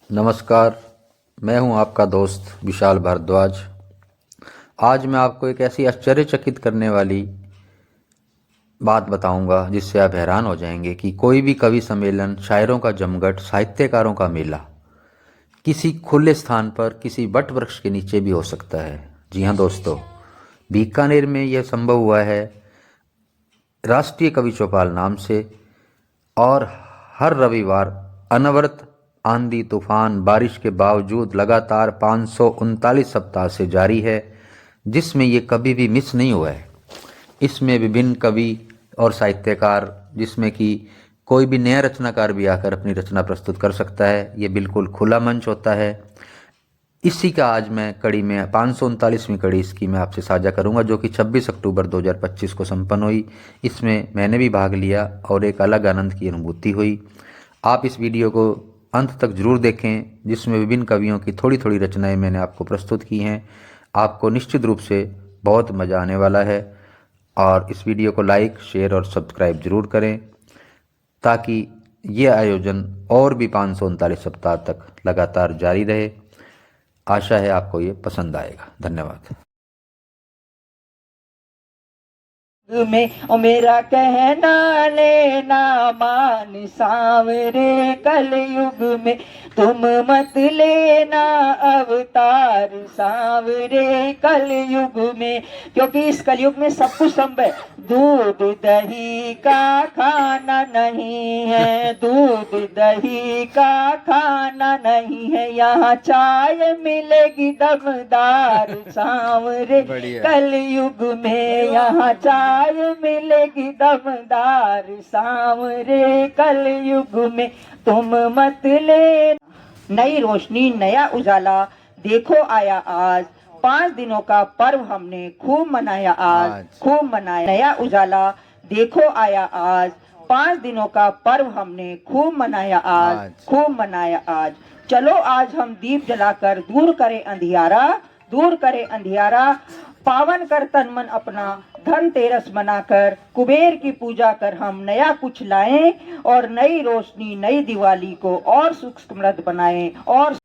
नमस्कार। मैं हूं आपका दोस्त विशाल भारद्वाज। आज मैं आपको एक ऐसी आश्चर्यचकित करने वाली बात बताऊंगा जिससे आप हैरान हो जाएंगे कि कोई भी कवि सम्मेलन, शायरों का जमघट, साहित्यकारों का मेला किसी खुले स्थान पर किसी वट वृक्ष के नीचे भी हो सकता है। जी हाँ दोस्तों, बीकानेर में यह संभव हुआ है राष्ट्रीय कवि चौपाल नाम से। और हर रविवार अनवरत आंधी तूफान बारिश के बावजूद लगातार 539 सप्ताह से जारी है, जिसमें ये कभी भी मिस नहीं हुआ है। इसमें विभिन्न कवि और साहित्यकार, जिसमें कि कोई भी नया रचनाकार भी आकर अपनी रचना प्रस्तुत कर सकता है। ये बिल्कुल खुला मंच होता है। इसी का आज मैं कड़ी में 539वीं कड़ी इसकी मैं आपसे साझा करूंगा, जो कि 26 अक्टूबर 2025 को संपन्न हुई। इसमें मैंने भी भाग लिया और एक अलग आनंद की अनुभूति हुई। आप इस वीडियो को अंत तक जरूर देखें, जिसमें विभिन्न कवियों की थोड़ी थोड़ी रचनाएं मैंने आपको प्रस्तुत की हैं। आपको निश्चित रूप से बहुत मज़ा आने वाला है। और इस वीडियो को लाइक, शेयर और सब्सक्राइब जरूर करें, ताकि ये आयोजन और भी 539 सप्ताह तक लगातार जारी रहे। आशा है आपको ये पसंद आएगा। धन्यवाद। में ओ मेरा कहना लेना मान सांवरे कलयुग में तुम मत लेना अवतार सांवरे कलयुग में, क्योंकि इस कलयुग में सब कुछ संभव है। दूध दही का खाना नहीं है, दूध दही का खाना नहीं है, यहाँ चाय मिलेगी दमदार सांवरे कलयुग में, यहाँ चाय मिलेगी दमदार सांवरे कलयुग में तुम मत ले। नई रोशनी नया उजाला देखो आया आज, 5 दिनों का पर्व हमने खूब मनाया आज, खूब मनाया। नया उजाला देखो आया आज, 5 दिनों का पर्व हमने खूब मनाया आज, खूब मनाया आज। चलो आज हम दीप जलाकर दूर करें अंधियारा, दूर करें अंधियारा। पावन कर तन मन अपना, धनतेरस मनाकर कुबेर की पूजा कर हम नया कुछ लाएं, और नई रोशनी नई दिवाली को और सुख समृद्ध बनाएं। और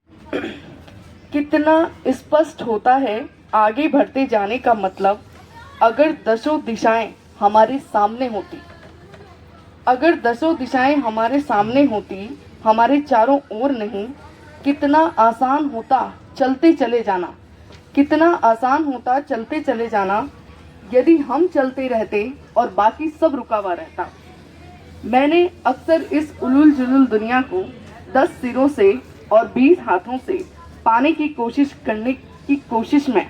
कितना स्पष्ट होता है आगे बढ़ते जाने का मतलब। अगर दसों दिशाएं हमारे सामने होती, अगर दसों दिशाएं हमारे सामने होती, हमारे चारों ओर नहीं, कितना आसान होता चलते चले जाना, कितना आसान होता चलते चले जाना यदि हम चलते रहते और बाकी सब रुका हुआ रहता। मैंने अक्सर इस उलूल जुलूल दुनिया को 10 सिरों से और 20 हाथों से पाने की कोशिश में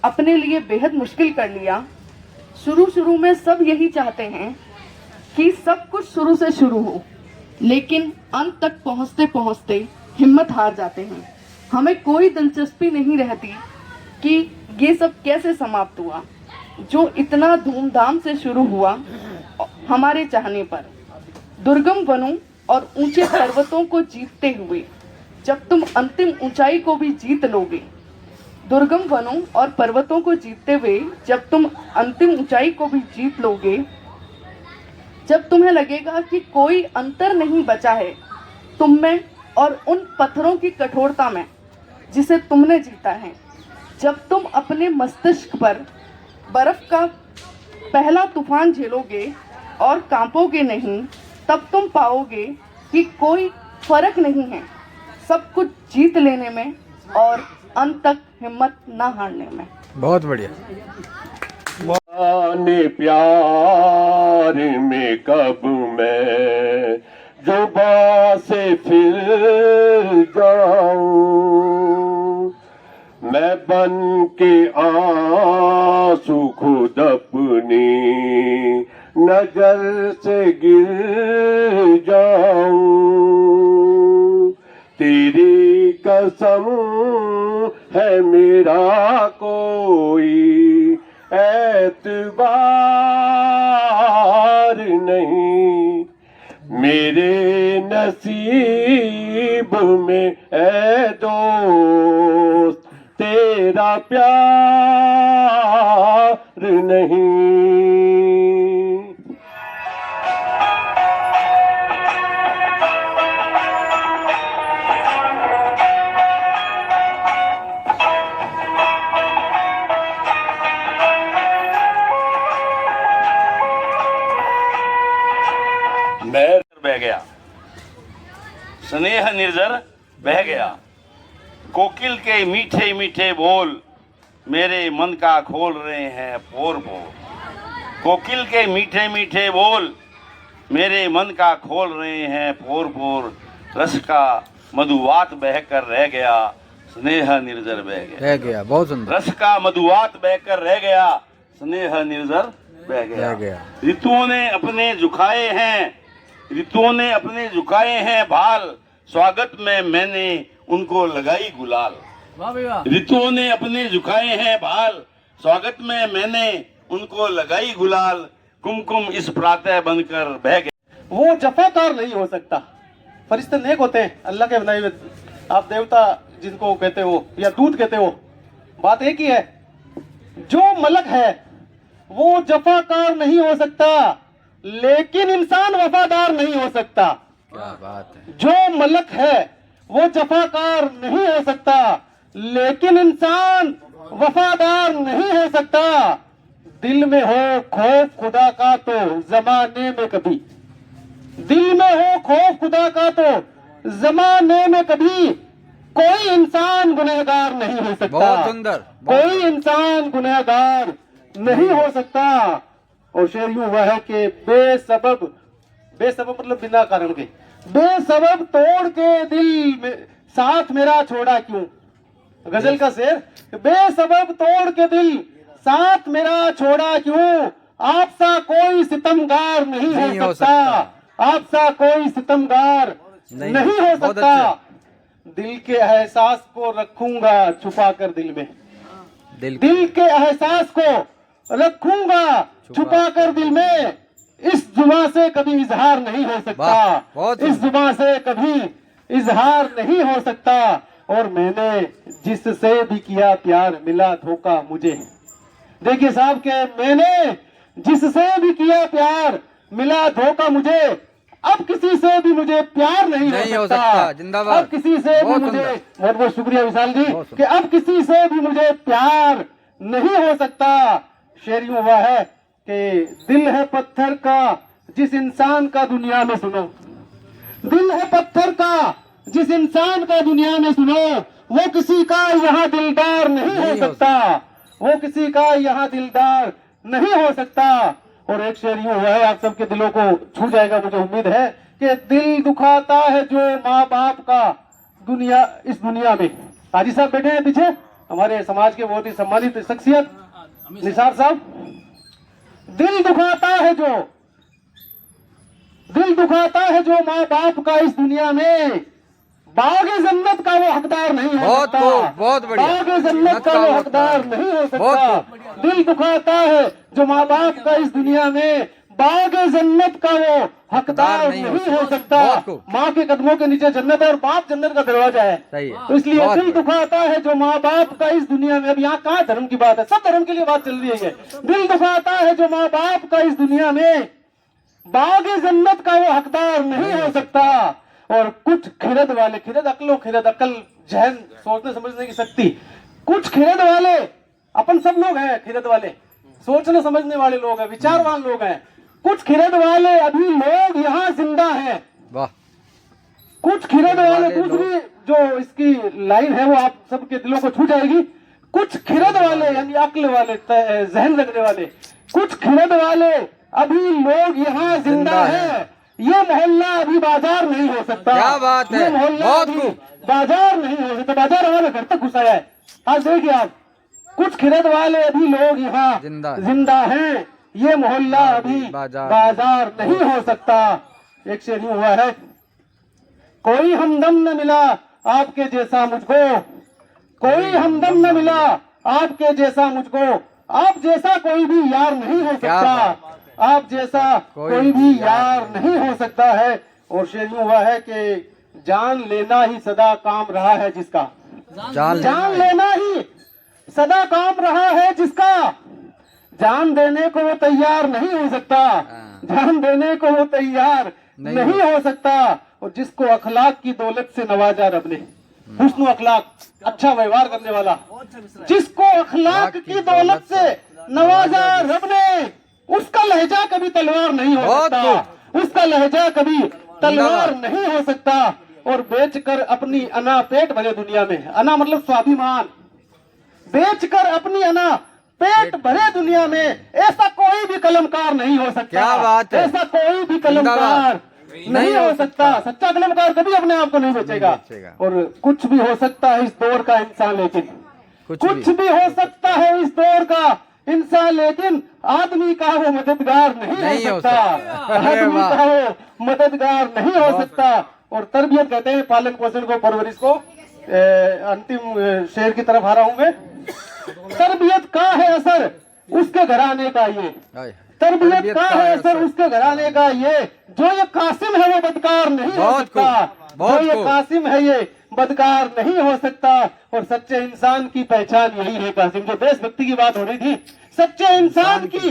अपने लिए बेहद मुश्किल कर लिया। शुरू में सब यही चाहते हैं कि सब कुछ शुरू से शुरू हो, लेकिन अंत तक पहुंचते पहुंचते हिम्मत हार जाते हैं। हमें कोई दिलचस्पी नहीं रहती कि ये सब कैसे समाप्त हुआ, जो इतना धूमधाम से शुरू हुआ हमारे चाहने पर। दुर्गम वनों और ऊंचे पर्वतों को जीतते हुए जब तुम अंतिम ऊंचाई को भी जीत लोगे, दुर्गम वनों और पर्वतों को जीतते हुए जब तुम अंतिम ऊंचाई को भी जीत लोगे, जब तुम्हें लगेगा कि कोई अंतर नहीं बचा है तुम में और उन पत्थरों की कठोरता में जिसे तुमने जीता है, जब तुम अपने मस्तिष्क पर बर्फ का पहला तूफान झेलोगे और कांपोगे नहीं, तब तुम पाओगे कि कोई फर्क नहीं है सब कुछ जीत लेने में और अंत तक हिम्मत ना हारने में। बहुत बढ़िया। प्यार में कब मैं जुबां से फिर जाऊं, मैं बन के आंसू खुद अपनी नजर से गिर जाऊं। तेरी कसम है मेरा कोई एतबार नहीं, मेरे नसीब में है दोस्त तेरा प्यार नहीं। स्नेह निर्जर बह गया। कोकिल के मीठे मीठे बोल मेरे मन का खोल रहे हैं पोर पोर। कोकिल के मीठे मीठे बोल मेरे मन का खोल रहे हैं पोर पोर। रस का मधुवात बहकर रह गया, स्नेह निर्जर बह गया। रह गया, बहुत सुंदर। रस का मधुवात बहकर रह गया, स्नेह निर्जर बह गया। ऋतुओं ने अपने झुकाए हैं, ऋतुओं ने अपने झुकाए हैं भाल। स्वागत में मैंने उनको लगाई गुलाल। ऋतुओं ने अपने झुकाए हैं भाल, स्वागत में मैंने उनको लगाई गुलाल। कुमकुम इस प्रातः बनकर बह गया। वो जफाकार नहीं हो सकता। फरिश्ते नेक होते हैं, अल्लाह के बनाए हुए। आप देवता जिनको कहते हो या दूत कहते हो, बात एक ही है। जो मलक है वो जफाकार नहीं हो सकता, लेकिन इंसान वफादार नहीं हो सकता। क्या बात है। जो मलक है वो जफाकार नहीं हो सकता, लेकिन इंसान वफादार नहीं हो सकता। दिल में हो खौफ खुदा का तो जमाने में कभी, दिल में हो खौफ खुदा का तो जमाने में कभी कोई इंसान गुनहगार नहीं हो सकता। बहुत सुंदर। कोई इंसान गुनहगार नहीं हो सकता। और शेर यूं हुआ है कि बेसबब, बेसबब मतलब बिना कारण के, बेसबब तोड़ के दिल में साथ मेरा छोड़ा क्यों। गजल का शेर, बेसबब तोड़ के दिल साथ मेरा छोड़ा क्यों। आपसा कोई सितमगार नहीं हो सकता, आपसा कोई सितमगार नहीं हो सकता। दिल के एहसास को रखूंगा छुपा कर दिल में, दिल के एहसास को रखूंगा छुपा कर दिल में। इस जुबां से कभी इजहार नहीं हो सकता, इस जुबां से कभी इजहार नहीं हो सकता। और मैंने जिससे भी किया प्यार मिला धोखा मुझे। देखिए साहब के मैंने जिससे भी किया प्यार मिला धोखा मुझे। अब किसी से भी मुझे प्यार नहीं हो सकता। जिंदाबाद। अब किसी से भी मुझे, बहुत बहुत शुक्रिया विशाल जी, कि अब किसी से भी मुझे प्यार नहीं हो सकता। शेर यूं हुआ है कि दिल है पत्थर का जिस इंसान का दुनिया में सुनो, दिल है पत्थर का जिस इंसान का दुनिया में सुनो, वो किसी का यहाँ दिलदार नहीं हो सकता, वो किसी का यहाँ दिलदार नहीं हो सकता। और एक शेर यूं हुआ है, आप सबके दिलों को छू जाएगा मुझे उम्मीद है, कि दिल दुखाता है जो माँ बाप का दुनिया, इस दुनिया में। हाजी साहब बैठे हैं पीछे, हमारे समाज के बहुत ही सम्मानित शख्सियत निसार साहब। दिल दुखाता है जो, दिल दुखाता है जो माँ बाप का इस दुनिया में, बागे जन्नत का वो हकदार नहीं हो सकता। बहुत बढ़िया। बागे जन्नत का वो हकदार नहीं हो सकता। दिल दुखाता है जो माँ बाप का इस दुनिया में, बागे जन्नत का वो हकदार नहीं हो सकता। माँ के कदमों के नीचे जन्नत है और बाप जन्नत का दरवाजा है। तो इसलिए दिल दुखाता है जो माँ बाप का इस दुनिया में। अब यहाँ कहाँ धर्म की बात है, सब धर्म के लिए बात चल रही है। दिल दुखाता है जो माँ बाप का इस दुनिया में, बागे जन्नत का वो हकदार नहीं हो सकता। और कुछ खिरद वाले, खिरद अकलो, खिरद अकल, जहन, सोचने समझने की शक्ति, कुछ खिरद वाले, अपन सब लोग हैं खिरद वाले, सोचने समझने वाले लोग हैं, विचारवान लोग हैं। कुछ खिरद वाले अभी लोग यहाँ जिंदा हैं। वाह। कुछ खिरद वाले, दूसरी जो इसकी लाइन है वो आप सबके दिलों को छू जाएगी। कुछ खिरद वाले यानी अक्ल वाले, जहन रखने वाले, कुछ खिरद वाले अभी लोग यहाँ जिंदा हैं। ये मोहल्ला अभी बाजार नहीं हो सकता। क्या बात है, ये मोहल्ला अभी बाजार नहीं हो सकता। बाजार हमारे घर तक घुस आया है। आज देखिए आप, कुछ खिरद वाले अभी लोग यहाँ जिंदा हैं। ये मोहल्ला अभी बाजार नहीं हो सकता। एक शेर यूं हुआ है, कोई हमदम न मिला आपके जैसा मुझको, कोई हमदम न मिला आपके जैसा मुझको, आप जैसा कोई भी यार नहीं हो सकता, आप जैसा कोई भी यार नहीं हो सकता है। और शेर यूं हुआ है कि जान लेना ही सदा काम रहा है जिसका, जान लेना ही सदा काम रहा है जिसका, जान देने को वो तैयार नहीं हो सकता, जान देने को वो तैयार नहीं हो सकता। और जिसको अखलाक की दौलत से नवाजा रब ने, हुस्न अखलाक, अच्छा व्यवहार करने वाला, जिसको अखलाक की दौलत से नवाजा रब ने, उसका लहजा कभी तलवार नहीं हो सकता, उसका लहजा कभी तलवार नहीं हो सकता। और बेचकर अपनी अना पेट भरे दुनिया में। अना मतलब स्वाभिमान। बेचकर अपनी अना पेट भरे दुनिया में ऐसा कोई भी कलमकार नहीं हो सकता। क्या बात है। ऐसा कोई भी कलमकार नहीं हो सकता। सच्चा कलमकार कभी अपने आप को नहीं बेचेगा। और कुछ भी हो सकता है इस दौर का इंसान, लेकिन कुछ भी हो सकता है इस दौर का इंसान, लेकिन आदमी का वो मददगार नहीं हो सकता। आदमी का वो मददगार नहीं हो सकता। और तरबियत कहते हैं पालन पोषण को, परवरिश को। अंतिम शेर की तरफ आ रहा हूं मैं। तरबियत का है असर उसके घराने का ये, तरबियत का है असर उसके घराने का ये। जो ये कासिम है वो बदकार नहीं हो सकता। जो ये कासिम है ये बदकार नहीं हो सकता। और सच्चे इंसान की पहचान यही है कासिम। जो देशभक्ति की बात हो रही थी, सच्चे इंसान की,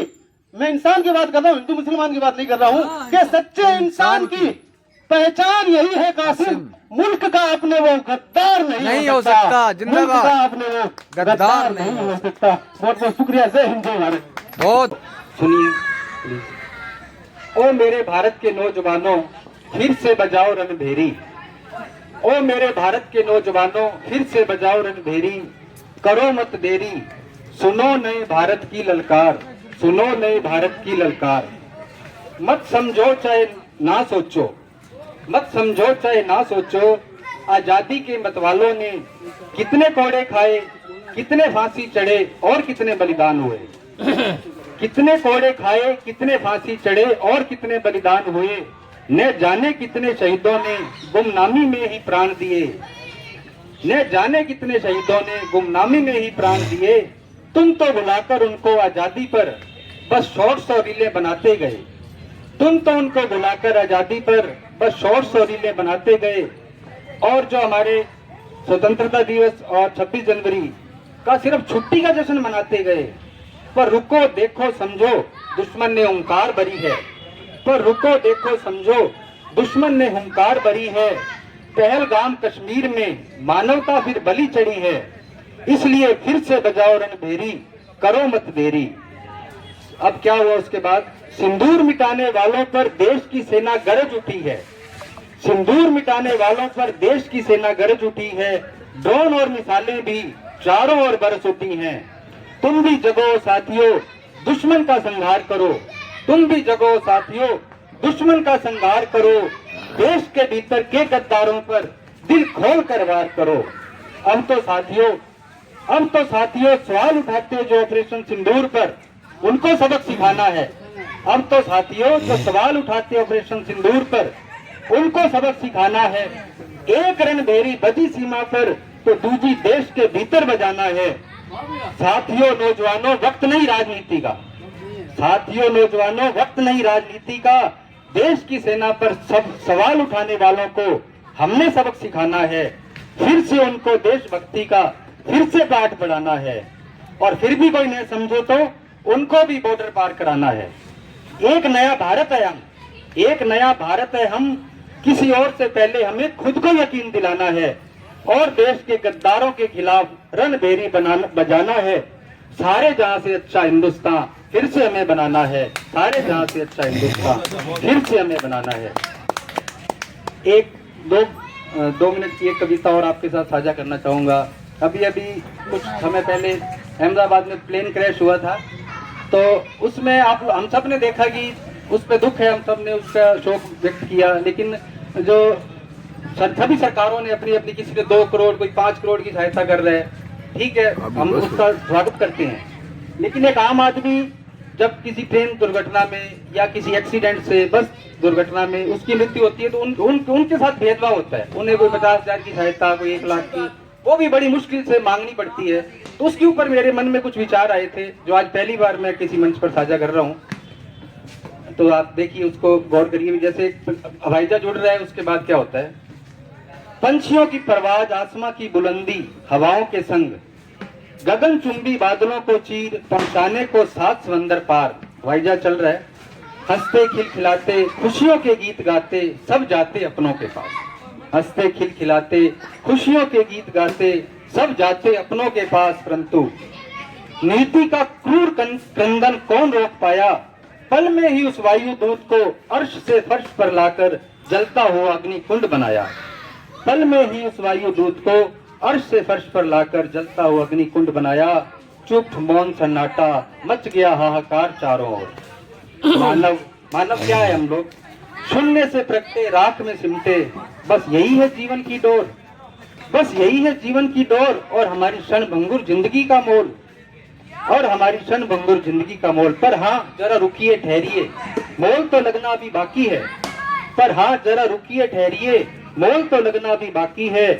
मैं इंसान की बात कर रहा हूँ, हिंदू मुसलमान की बात नहीं कर रहा हूँ, कि सच्चे इंसान की पहचान यही है कासिम। मुल्क का अपने वो गद्दार नहीं हो सकता। मुल्क का अपने वो गद्दार नहीं हो सकता। बहुत बहुत शुक्रिया। जय हिंद जय भारत। बहुत सुनिए। ओ मेरे भारत के नौजवानों फिर से बजाओ रणभेरी। ओ मेरे भारत के नौजवानों फिर से बजाओ रणभेरी। करो मत देरी, सुनो नए भारत की ललकार। सुनो नए भारत की ललकार। मत समझो चाहे ना सोचो, मत समझो चाहे ना सोचो। आजादी के मतवालों ने कितने कोड़े खाए, कितने फांसी चढ़े और कितने बलिदान हुए। कितने कोड़े खाए, कितने फांसी चढ़े और कितने बलिदान हुए। न जाने कितने शहीदों ने गुमनामी में ही प्राण दिए। न जाने कितने शहीदों ने गुमनामी में ही प्राण दिए। तुम तो बुलाकर उनको आजादी पर बस शॉर्ट्स और रीलें बनाते गए। तुम तो उनको बुलाकर आजादी पर बस शॉर्ट्स और रीलें बनाते गए। और जो हमारे स्वतंत्रता दिवस और 26 जनवरी का सिर्फ छुट्टी का जश्न मनाते गए। पर रुको देखो समझो दुश्मन ने हुंकार भरी है। पर रुको देखो समझो दुश्मन ने हुंकार भरी है। पहलगाम कश्मीर में मानवता फिर बलि चढ़ी है। इसलिए फिर से बजाओ रणभेरी, करो मत देरी। अब क्या हुआ उसके बाद? सिंदूर मिटाने वालों पर देश की सेना गरज उठी है। सिंदूर मिटाने वालों पर देश की सेना गरज उठी है। ड्रोन और मिसाइलें भी चारों ओर बरस उठी हैं। तुम भी जगो साथियों दुश्मन का संहार करो। तुम भी जगो साथियों दुश्मन का संहार करो। देश के भीतर के गद्दारों पर दिल खोल कर वार करो। अब तो साथियों सवाल उठाते जो ऑपरेशन सिंदूर पर, उनको सबक सिखाना है। अब तो साथियों जो सवाल उठाते ऑपरेशन सिंदूर पर, उनको सबक सिखाना है। एक रणभेरी बजी सीमा पर तो दूजी देश के भीतर बजाना है। साथियों नौजवानों वक्त नहीं राजनीति का। साथियों नौजवानों वक्त नहीं राजनीति का। देश की सेना पर सब सवाल उठाने वालों को हमने सबक सिखाना है। फिर से उनको देशभक्ति का फिर से पाठ पढ़ाना है। और फिर भी कोई नहीं समझो तो उनको भी बॉर्डर पार कराना है। एक नया भारत है हम, एक नया भारत है हम। किसी और से पहले हमें खुद को यकीन दिलाना है और देश के गद्दारों के खिलाफ रणभेरी बजाना है। सारे जहां से अच्छा हिंदुस्तान फिर से हमें बनाना है। सारे जहां से अच्छा हिंदुस्तान फिर से हमें बनाना है। एक दो मिनट की एक कविता और आपके साथ साझा करना चाहूंगा। अभी कुछ समय पहले अहमदाबाद में प्लेन क्रैश हुआ था, तो उसमें हम सब ने देखा कि उस पर दुख है, हम सब ने उसका शोक व्यक्त किया। लेकिन जो सभी सरकारों ने अपनी अपनी, किसी ने 2 करोड़, कोई 5 करोड़ की सहायता कर रहे हैं, ठीक है, हम उसका स्वागत करते हैं। लेकिन एक आम आदमी जब किसी ट्रेन दुर्घटना में या किसी एक्सीडेंट से, बस दुर्घटना में उसकी मृत्यु होती है तो उनके साथ भेदभाव होता है। उन्हें कोई 50,000 की सहायता, कोई 1 लाख की, वो भी बड़ी मुश्किल से मांगनी पड़ती है। तो उसके ऊपर मेरे मन में कुछ विचार आए थे जो आज पहली बार मैं किसी मंच पर साझा कर रहा हूँ। तो आप देखिए, उसको गौर करिए। जैसे हवाई जहाज उड़ रहा है, उसके बाद क्या होता है? पंछियों की परवाज आसमां की बुलंदी हवाओं के संग, गगन चुंबी बादलों को चीर पहुंचाने को 7 समंदर पार। हवाई जहाज चल रहा है, हंसते खिलखिलाते खुशियों के गीत गाते सब जाते अपनों के पास। हंसते खिलखिलाते खुशियों के गीत गाते सब जाते अपनों के पास। परंतु नीति का क्रूर क्रंदन कौन रोक पाया? पल में ही उस वायु दूत को अर्श से फर्श पर लाकर जलता हुआ अग्नि कुंड बनाया। पल में ही उस वायु दूत को अर्श से फर्श पर लाकर जलता हुआ अग्नि कुंड बनाया। चुप मौन सन्नाटा, मच गया हाहाकार चारों ओर। मानव मानव क्या है हम लोग? शून्य से प्रगटे, राख में सिमटे, बस यही है जीवन की डोर, बस यही है जीवन की डोर और हमारी क्षणभंगुर जिंदगी का मोल, और हमारी क्षणभंगुर जिंदगी का मोल। पर हाँ जरा रुकिए ठहरिए, मोल तो लगना अभी बाकी है। पर हाँ जरा रुकिए ठहरिए, मोल तो लगना भी बाकी है।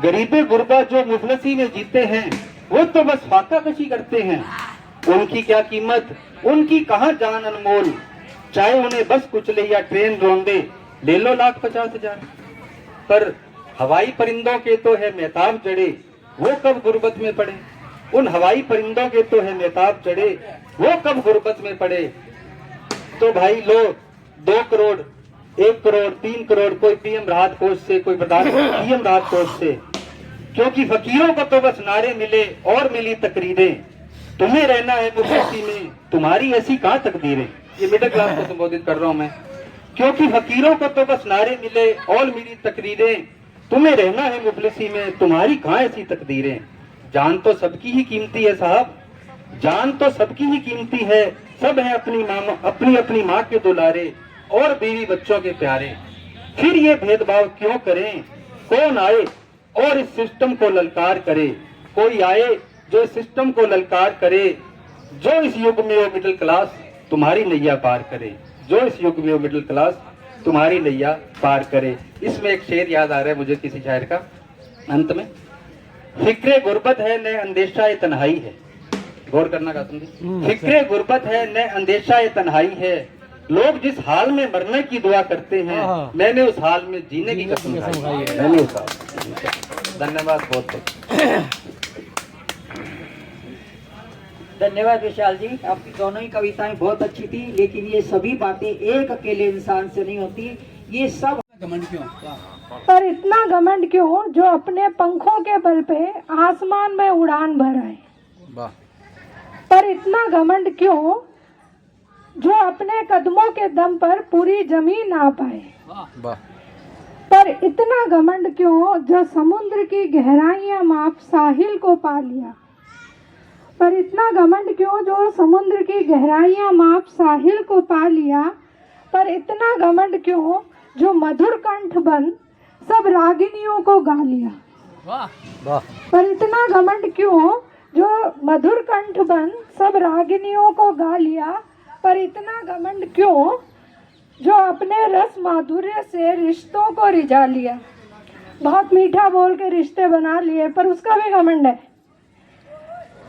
गरीबे गुरबा जो मुफलसी में जीते हैं, वो तो बस फाका कशी करते हैं। उनकी क्या कीमत, उनकी कहाँ जान अनमोल। चाहे उन्हें बस कुचले या ट्रेन रोंदे, ले लो 1,50,000। पर हवाई परिंदों के तो है मेहताब जड़े, वो कब गुर्बत में पड़े। उन हवाई परिंदों के तो है मेहताब चढ़े, वो कब गुर्बत में पड़े। तो भाई लो 2 करोड़, 1 करोड़, 3 करोड़, कोई पीएम राहत कोष से, कोई पीएम राहत कोष से, क्योंकि फकीरों को तो बस नारे मिले और मिली तकरीरें। तुम्हें रहना है मुफ्ती में, तुम्हारी ऐसी कहाँ तकदीरें। ये मिडिल क्लास को संबोधित कर रहा हूं मैं। क्योंकि फकीरों को तो बस नारे मिले और मिली तकरीरें, तुम्हें रहना है मुफलिसी में, तुम्हारी कहाँ ऐसी तकदीरें। जान तो सबकी ही कीमती है साहब, जान तो सबकी ही कीमती है। सब है अपनी अपनी माँ के दुलारे और बीवी बच्चों के प्यारे। फिर ये भेदभाव क्यों करें, कौन आए और इस सिस्टम को ललकार करे। कोई आए जो इस सिस्टम को ललकार करे, जो इस युग में वो मिडिल क्लास तुम्हारी नैया पार करे, जो इस युग में वो मिडिल क्लास तुम्हारी नैया पार करे। इसमें एक शेर याद आ रहा है मुझे किसी शायर का, अंत में, फिक्रे गुर्बत है न अंदेशा ये तन्हाई है। गौर करना का समझे, फिक्रे गुर्बत है न अंदेशा ये तन्हाई है। लोग जिस हाल में मरने की दुआ करते हैं, मैंने उस हाल में जीने की कसम खाई है। मैंने उस हाल। धन्यवाद बहुत बहुत। धन्यवाद विशाल जी, आपकी दोनों ही कविताएं बहुत अच्छी थी, लेकिन ये सभी बातें एक अकेले इंसान से नहीं होती। ये सब पर इतना घमंड क्यों जो अपने पंखों के बल पे आसमान में उड़ान भराए। पर इतना घमंड क्यों जो अपने कदमों के दम पर पूरी जमीन ना पाए। पर इतना घमंड क्यों जो समुद्र की गहराइयां माप साहिल को पा लिया। पर इतना घमंड क्यों जो समुद्र की गहराइयां माप साहिल को पा लिया। पर इतना घमंड क्यों जो मधुर कंठ बन सब रागिनियों को गा लिया। पर इतना घमंड क्यों जो मधुर कंठ बन सब रागिनियों को गा लिया। पर इतना घमंड क्यों जो अपने रस माधुर्य से रिश्तों को रिझा लिया। बहुत मीठा बोल के रिश्ते बना लिए, पर उसका भी घमंड है।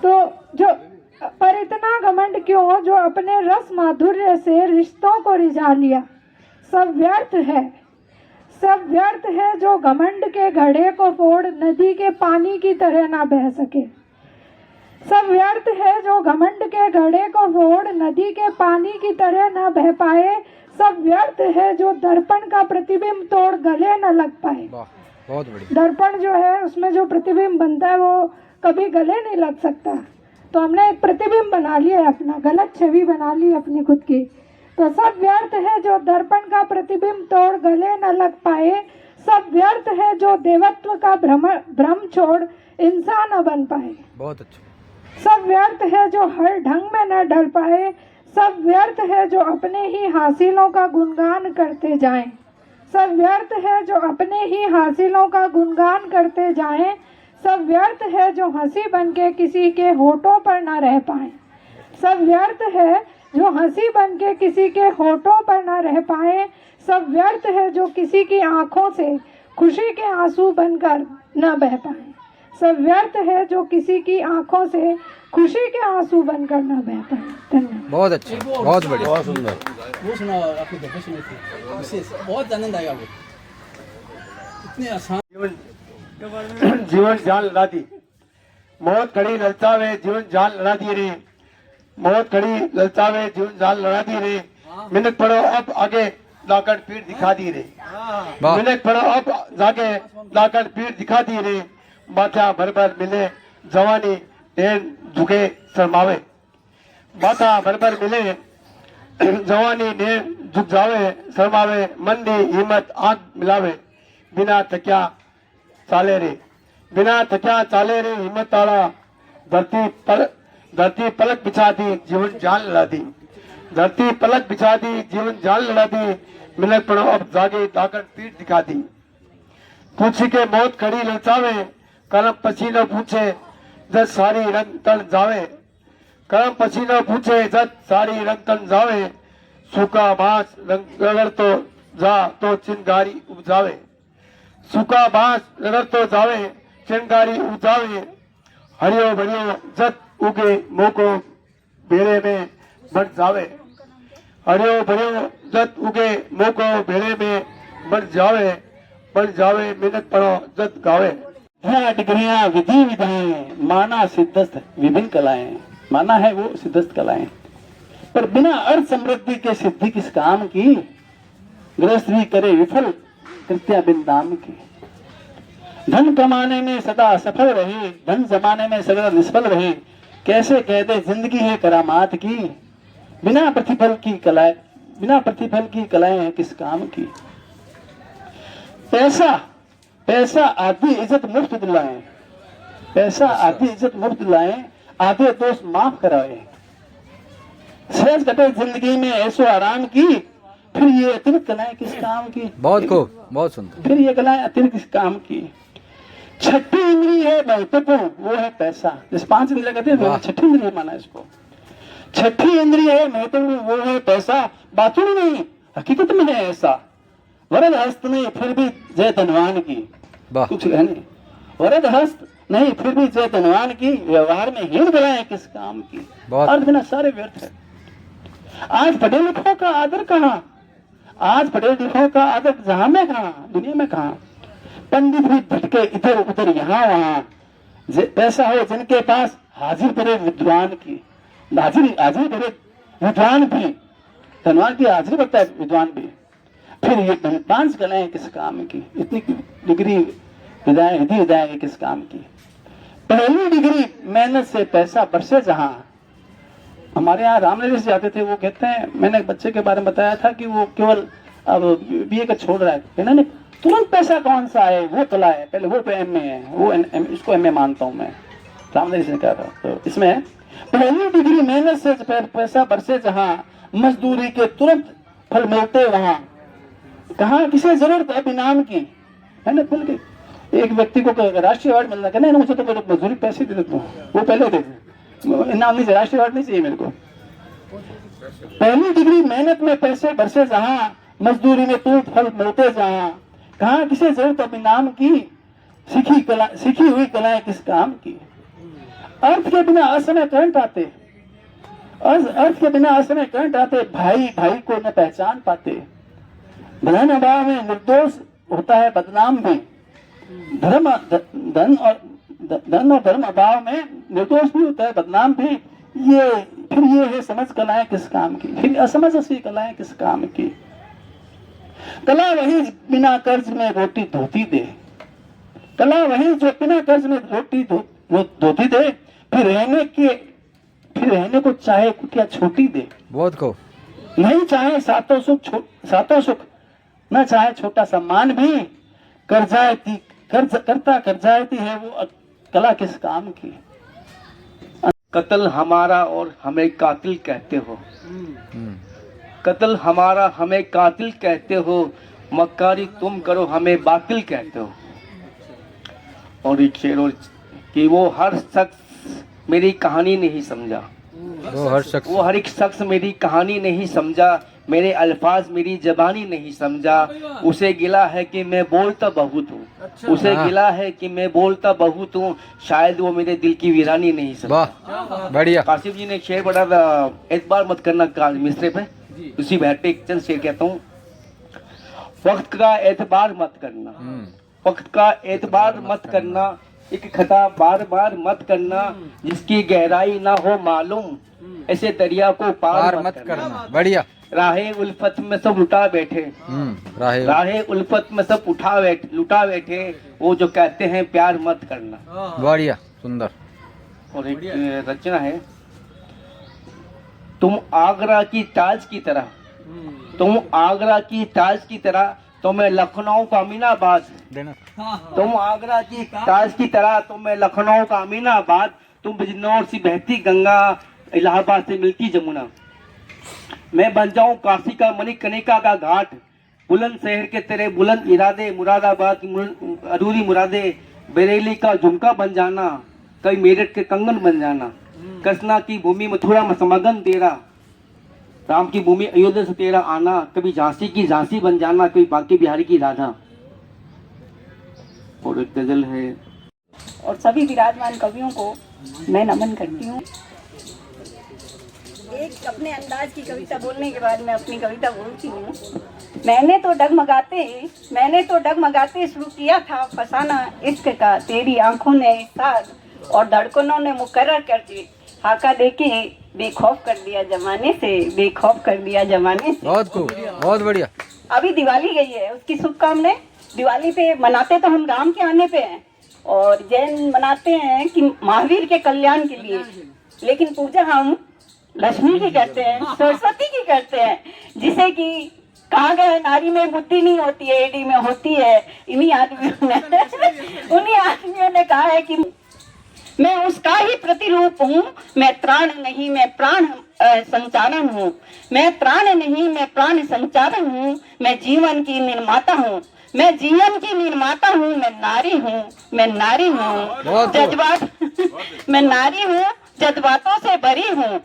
तो जो पर इतना घमंड क्यों जो अपने रस माधुर्य से रिश्तों को रिझा लिया। सब व्यर्थ है, सब व्यर्थ है जो घमंड के घड़े को फोड़ नदी के पानी की तरह ना बह सके। सब व्यर्थ है जो घमंड के घड़े को फोड़ नदी के पानी की तरह ना बह पाए। सब व्यर्थ है जो दर्पण का प्रतिबिंब तोड़ गले न लग पाए। बहुत बढ़िया। दर्पण जो है उसमें जो प्रतिबिंब बनता है वो कभी गले नहीं लग सकता। तो हमने एक प्रतिबिंब बना लिया अपना, गलत छवि बना ली अपनी खुद की। तो सब व्यर्थ है जो दर्पण का प्रतिबिंब तोड़ गले न लग पाए। सब व्यर्थ है जो देवत्व का भ्रम छोड़ इंसान न बन पाए। बहुत अच्छा। सब व्यर्थ है जो हर ढंग में न ढल पाए। सब व्यर्थ है जो अपने ही हासिलों का गुणगान करते जाएं। सब व्यर्थ है जो अपने ही हासिलों का गुणगान करते जाएं। सब व्यर्थ है जो हंसी बनके किसी के होठों पर न रह पाए। सब व्यर्थ है जो हंसी बनके किसी के होठों पर न रह पाए। सब व्यर्थ है जो किसी की आंखों से खुशी के आंसू बनकर न बह पाए। सब व्यर्थ है जो किसी की आंखों से खुशी के आंसू बनकर न बह पाए। धन्यवाद। बहुत अच्छे, बहुत बढ़िया, बहुत सुंदर। वो सुना आपकी गप्पे सुनी थी, विशेष बहुत आनंद आएगा आपको। इतने आसान जीवन जान लड़ा दी, मौत खड़ी ललचावे जीवन जान लड़ा दी रे। मौत खड़ी ललचावे जीवन जान लड़ा दी रे। मिनट पढ़ो अब आगे लाकर पीठ दिखा दी रे। मिनट पढ़ो अब जाके लाकर पीठ दिखा दी रे। माथा भर भर मिले जवानी ढेर झुके शर्मावे। माथा भर भर मिले जवानी ढेर झुक जावे शर्मावे। मन दी हिम्मत आंख मिलावे। बिना थक्या चाले रे, बिना थक्या चाले रे हिम्मत ताड़ा, धरती पलक बिछा दी, जीवन जान लड़ा दी, धरती पलक बिछा दी, जीवन जान लड़ा दी, मिलक पड़ो अब जागे ताकत पीठ दिखा दी। पूछी के मौत खड़ी ललचावे, कलम पसीना पूछे जब सारी रंग तन जावे, कलम पसीना पूछे जब सारी रंग तन जावे, सूखा बांस रगड़ तो जा तो चिंगारी उपजावे, सूखा बांस रगड़ तो जावे चिंगारी उपजावे, हरियो भरियो जत उगे मोको बेड़े में बढ़ जावे, हरियो भरियो जत उगे मोको बेड़े में बढ़ जावे मिनट पड़ो जत गावे। डिग्रियां विधि विधाएं, माना सिद्धस्त विभिन्न कलाएं, माना है वो सिद्धस्त कलाएं, पर बिना अर्थ समृद्धि के सिद्धि किस काम की, गृहस्थ भी करे विफल कृत्या बिन दाम की। धन कमाने में सदा सफल रहे, धन जमाने में सदा निष्फल रहे, कैसे कहते जिंदगी है करामात की, बिना प्रतिफल की कलाएं हैं किस काम की। पैसा आधी इज्जत मुफ्त दिलाए, पैसा आधी इज्जत मुफ्त दिलाए, आधे दोस्त माफ कराए, सहज कटे जिंदगी में ऐसो आराम की, फिर ये अतिरिक्त कलाएं किस काम की। बहुत खूब, बहुत सुंदर। फिर ये कलाएं अतिरिक्त किस काम की। छठी इंद्री है महत्वपूर्ण, वो है पैसा। जिस 5 इंद्रिय कहते हैं छठी इंद्रिय माना इसको। छठी इंद्रिय है महत्वपूर्ण, वो है पैसा। बातों में नहीं, हकीकत में है ऐसा। वरद हस्त नहीं फिर भी जय धनवान की, कुछ कहने वरद हस्त नहीं फिर भी जय धनवान की, व्यवहार में हीन कलाएं किस काम की। अर्थ बिना सारे व्यर्थ है। आज पढ़े लिखों का आदर कहाँ, आज पढ़े लिखों का आदर जहां में कहाँ, दुनिया में कहाँ। पंडित भी भटके इधर उधर यहाँ वहां, पैसा हो जिनके पास हाजिर करे विद्वान की, हाजिर करे विद्वान भी, धनवान की हाजिर करता है विद्वान भी। फिर ये 5 कलाएं किस काम की, इतनी डिग्री विदाएं किस काम की। पहली डिग्री मेहनत से पैसा बरसे जहां। हमारे यहाँ रामनगर से जाते थे, वो कहते हैं, मैंने एक बच्चे के बारे में बताया था कि वो केवल अब बीए का छोड़ रहा है, इन्होंने तुरंत पैसा कौन सा है वो कला है, पहले वो एमए है, वो इसको एमए मानता हूँ मैं, रामनगर से कह रहा हूँ। तो इसमें पहली डिग्री मेहनत से पैसा बरसे जहां, मजदूरी के तुरंत फल मिलते वहां, कहाँ किसे जरूरत है इनाम की, मेहनत मिल गई। एक व्यक्ति को राष्ट्रीय अवार्ड मिल रहा है, नहीं मुझे तो मजदूरी पैसे दे देता हूँ, वो पहले दे, इनाम नहीं चाहिए, राष्ट्रीय अवार्ड नहीं चाहिए मेरे को। पहली डिग्री मेहनत में पैसे बरसे जहां, मजदूरी में तुरंत फल मिलते जहां, कहाँ किसे जरूरत अब इनाम की, सीखी हुई कलाएं किस काम की। अर्थ के बिना असमय करंट आते, अर्थ के बिना असमय करंट आते, भाई भाई को न पहचान पाते। धन अभाव में निर्दोष होता है बदनाम भी, धन और धर्म अभाव में निर्दोष भी होता है बदनाम भी। फिर ये है समझ कलाएं किस काम की, फिर असमझ सी कलाएं किस काम की। कला वही बिना कर्ज में रोटी धोती दे, कला वही जो बिना कर्ज में रोटी धोती दे, फिर रहने को चाहे कुटिया छोटी दे। बहुत को नहीं चाहे सातों सुख न चाहे छोटा सम्मान भी, करजायती है वो कला किस काम की। कत्ल हमारा और हमें कातिल कहते हो, कत्ल हमारा हमें कातिल कहते हो, मक्कारी तुम करो हमें बातिल कहते हो। और एक शेर और कि वो हर शख्स मेरी कहानी नहीं समझा, वो हर एक शख्स मेरी कहानी नहीं समझा, मेरे अल्फाज मेरी जबानी नहीं समझा। उसे गिला है कि मैं बोलता बहुत हूँ, उसे गिला है कि मैं बोलता बहुत हूँ, शायद वो मेरे दिल की वीरानी नहीं समझा। बढ़िया। कासिफ जी ने एक शेर पढ़ा था, एतबार मत करना मिसरे पे, उसी बैठ पे एक चंद शेर कहता हूँ। वक्त का एतबार मत करना, वक्त का एतबार मत करना, एक खता बार बार मत करना, जिसकी गहराई ना हो मालूम, ऐसे दरिया को पार मत करना। बढ़िया। राहे उल्फत में सब लुटा बैठे, राहे उल्फत में सब लुटा बैठे, वो जो कहते हैं प्यार मत करना। बढ़िया, सुंदर। और एक रचना है, तुम आगरा की ताज की तरह, तुम आगरा की ताज की तरह, तो मैं लखनऊ का अमीनाबाद, तुम आगरा की ताज की तरह, तुम मैं लखनऊ का अमीनाबाद, तुम बिजनौर से बहती गंगा, इलाहाबाद से मिलती जमुना। मैं बन जाऊं काशी का मणिकर्णिका का घाट, बुलंद शहर के तेरे बुलंद इरादे, मुरादाबाद की अधूरी मुरादे, बरेली का झुमका बन जाना, कभी मेरठ के कंगन बन जाना, कृष्णा की भूमि मथुरा में समागम तेरा, राम की भूमि अयोध्या से तेरा आना, कभी झांसी की झांसी बन जाना, कभी बांके बिहारी की राधा। और एक गजल है। और सभी विराजमान कवियों को मैं नमन करती हूँ। एक अपने अंदाज की कविता बोलने के बाद मैं अपनी कविता बोलती हूँ। मैंने तो डगमगाते शुरू किया था फसाना इश्क का, तेरी आंखों ने साथ और धड़कनों ने मुकर्रर कर दी, हाका देके बेखौफ कर दिया जमाने से, बेखौफ कर दिया जमाने से। बहुत खूब, बहुत बढ़िया। अभी दिवाली गई है, उसकी शुभकामनाएं। दिवाली पे मनाते तो हम राम के आने पे हैं, और जैन मनाते हैं कि महावीर के कल्याण के लिए, लेकिन पूजा हम लक्ष्मी की करते हैं, सरस्वती की करते हैं, जिसे कि कहा गया नारी में बुद्धि नहीं होती है, एडी में होती है। उन्हीं आदमियों ने कहा है कि मैं उसका ही प्रतिरूप हूँ, मैं त्राण नहीं मैं प्राण संचारण हूँ, मैं त्राण नहीं मैं प्राण संचारण हूँ, मैं जीवन की निर्माता हूँ, मैं जीवन की निर्माता हूँ, मैं नारी हूँ, मैं नारी हूँ जज्बात मैं नारी हूँ, जज्बातों से भरी हूँ,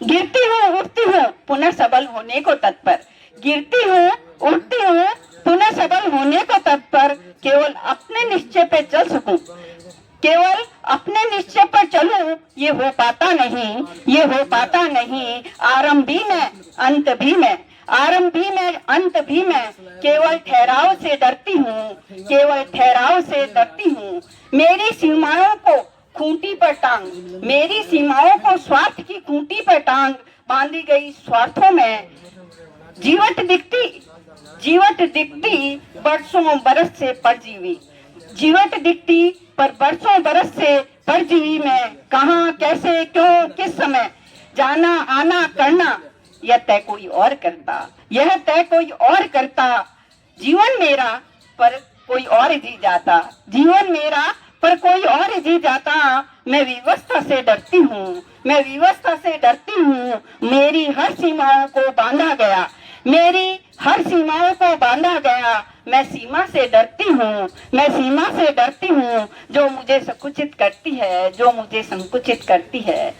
गिरती हूँ उठती हूँ पुनः सबल होने को तत्पर, गिरती हूँ उठती हूँ पुनः सबल होने को तत्पर, केवल अपने निश्चय पे चल सकूं, केवल अपने निश्चय पर चलूं, ये हो पाता नहीं, ये हो पाता नहीं। आरंभ भी मैं अंत भी मैं, आरंभ भी मैं अंत भी मैं, केवल ठहराव से डरती हूँ, केवल ठहराव से डरती हूँ। मेरी सीमाओं को खूंटी पर टांग, मेरी सीमाओं को स्वार्थ की खूंटी पर टांग बांधी गई स्वार्थों में, जीवट दिखती बरसों बरस से परजीवी, जीवट दिखती पर बरसों बरस से परजीवी में, कहाँ कैसे क्यों किस समय जाना आना करना, यह तय कोई और करता, यह तय कोई और करता। जीवन मेरा पर कोई और जी जाता, जीवन मेरा पर कोई और जी जाता। मैं विवशता से डरती हूँ, मैं विवशता से डरती हूँ, मेरी हर सीमाओं को बांधा गया, मेरी हर सीमाओं को बांधा गया। मैं सीमा से डरती हूँ, मैं सीमा से डरती हूँ, जो मुझे संकुचित करती है, जो मुझे संकुचित करती है।